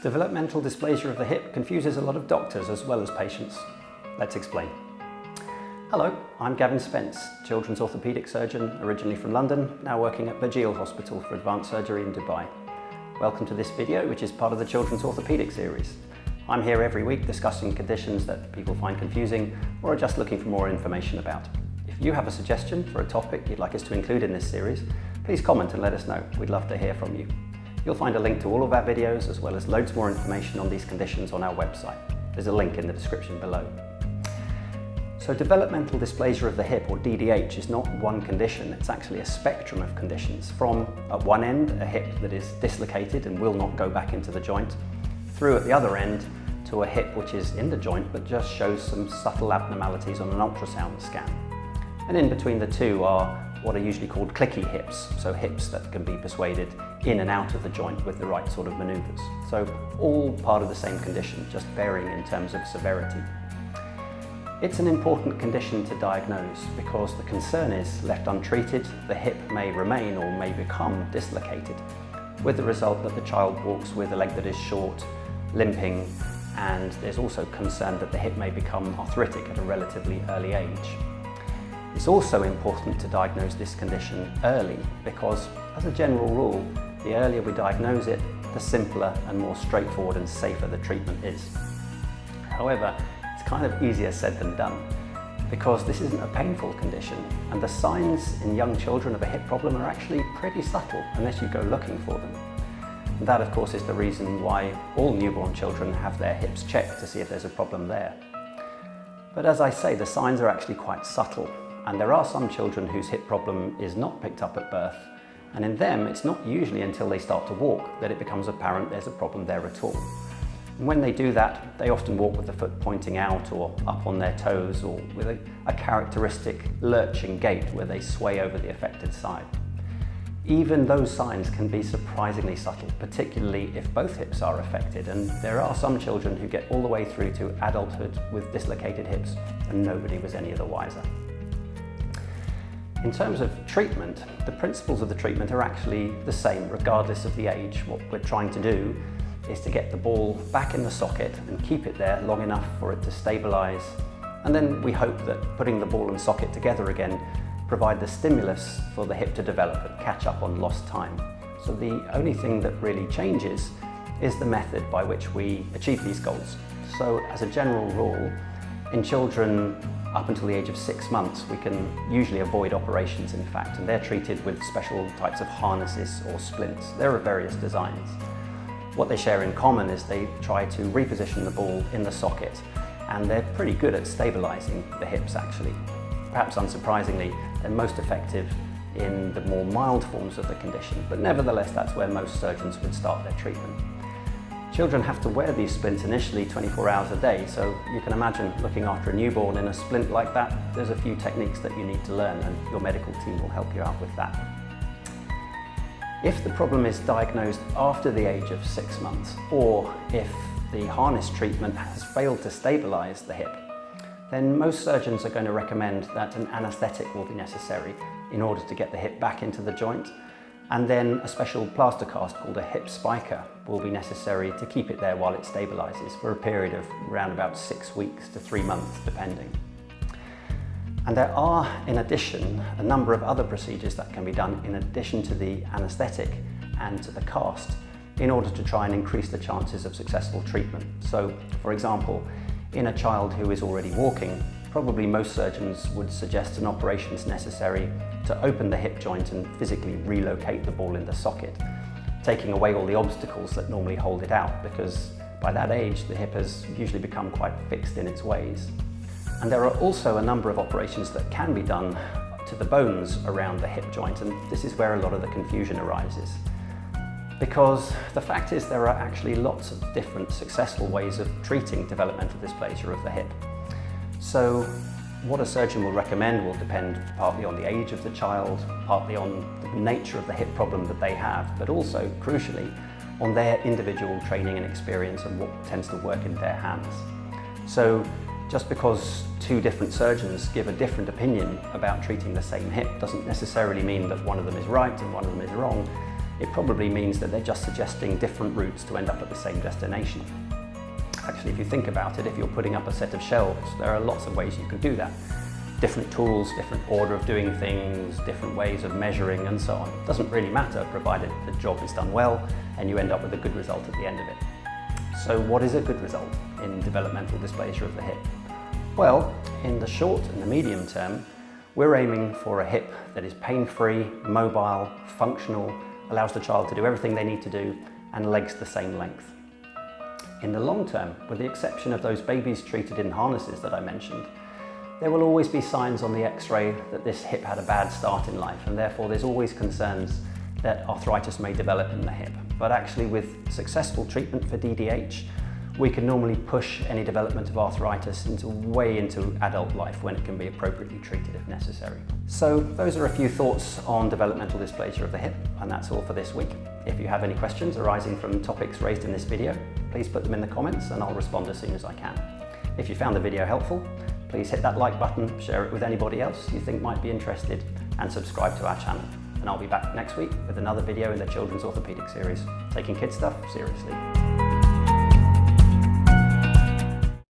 Developmental dysplasia of the hip confuses a lot of doctors as well as patients. Let's explain. Hello, I'm Gavin Spence, children's orthopedic surgeon originally from London, now working at Burjeel Hospital for Advanced Surgery in Dubai. Welcome to this video, which is part of the Children's Orthopedic series. I'm here every week discussing conditions that people find confusing or are just looking for more information about. If you have a suggestion for a topic you'd like us to include in this series, please comment and let us know. We'd love to hear from you. You'll find a link to all of our videos as well as loads more information on these conditions on our website. There's a link in the description below. So developmental dysplasia of the hip, or DDH, is not one condition, it's actually a spectrum of conditions from, at one end, a hip that is dislocated and will not go back into the joint, through at the other end to a hip which is in the joint but just shows some subtle abnormalities on an ultrasound scan. And in between the two are what are usually called clicky hips, so hips that can be persuaded in and out of the joint with the right sort of manoeuvres. So all part of the same condition, just varying in terms of severity. It's an important condition to diagnose because the concern is, left untreated, the hip may remain or may become dislocated, with the result that the child walks with a leg that is short, limping, and there's also concern that the hip may become arthritic at a relatively early age. It's also important to diagnose this condition early because, as a general rule, the earlier we diagnose it, the simpler and more straightforward and safer the treatment is. However, it's kind of easier said than done because this isn't a painful condition and the signs in young children of a hip problem are actually pretty subtle unless you go looking for them. And that, of course, is the reason why all newborn children have their hips checked to see if there's a problem there. But as I say, the signs are actually quite subtle. And there are some children whose hip problem is not picked up at birth, and in them it's not usually until they start to walk that it becomes apparent there's a problem there at all. And when they do that, they often walk with the foot pointing out or up on their toes, or with a characteristic lurching gait where they sway over the affected side. Even those signs can be surprisingly subtle, particularly if both hips are affected, and there are some children who get all the way through to adulthood with dislocated hips and nobody was any the wiser. In terms of treatment, the principles of the treatment are actually the same regardless of the age. What we're trying to do is to get the ball back in the socket and keep it there long enough for it to stabilise, and then we hope that putting the ball and socket together again provide the stimulus for the hip to develop and catch up on lost time. So the only thing that really changes is the method by which we achieve these goals. So as a general rule, in children up until the age of 6 months, we can usually avoid operations, in fact, and they're treated with special types of harnesses or splints. There are various designs. What they share in common is they try to reposition the ball in the socket, and they're pretty good at stabilizing the hips, actually. Perhaps unsurprisingly, they're most effective in the more mild forms of the condition, but nevertheless, that's where most surgeons would start their treatment. Children have to wear these splints initially 24 hours a day, so you can imagine looking after a newborn in a splint like that. There's a few techniques that you need to learn and your medical team will help you out with that. If the problem is diagnosed after the age of 6 months, or if the harness treatment has failed to stabilise the hip, then most surgeons are going to recommend that an anaesthetic will be necessary in order to get the hip back into the joint. And then a special plaster cast called a hip spiker will be necessary to keep it there while it stabilises for a period of around about 6 weeks to 3 months, depending. And there are, in addition, a number of other procedures that can be done in addition to the anaesthetic and to the cast in order to try and increase the chances of successful treatment. So, for example, in a child who is already walking, probably most surgeons would suggest an operation is necessary to open the hip joint and physically relocate the ball in the socket, taking away all the obstacles that normally hold it out, because by that age the hip has usually become quite fixed in its ways. And there are also a number of operations that can be done to the bones around the hip joint, and this is where a lot of the confusion arises. Because the fact is there are actually lots of different successful ways of treating developmental dysplasia of the hip. So what a surgeon will recommend will depend partly on the age of the child, partly on the nature of the hip problem that they have, but also, crucially, on their individual training and experience and what tends to work in their hands. So just because two different surgeons give a different opinion about treating the same hip doesn't necessarily mean that one of them is right and one of them is wrong. it probably means that they're just suggesting different routes to end up at the same destination. Actually, if you think about it, if you're putting up a set of shelves, there are lots of ways you can do that. Different tools, different order of doing things, different ways of measuring and so on. It doesn't really matter, provided the job is done well and you end up with a good result at the end of it. So what is a good result in developmental dysplasia of the hip? Well, in the short and the medium term, we're aiming for a hip that is pain-free, mobile, functional, allows the child to do everything they need to do, and legs the same length. In the long term, with the exception of those babies treated in harnesses that I mentioned, there will always be signs on the X-ray that this hip had a bad start in life, and therefore there's always concerns that arthritis may develop in the hip. But actually, with successful treatment for DDH, we can normally push any development of arthritis way into adult life when it can be appropriately treated if necessary. So those are a few thoughts on developmental dysplasia of the hip, and that's all for this week. If you have any questions arising from topics raised in this video, please put them in the comments and I'll respond as soon as I can. If you found the video helpful, please hit that like button, share it with anybody else you think might be interested, and subscribe to our channel. And I'll be back next week with another video in the Children's Orthopedic series, taking kids stuff seriously.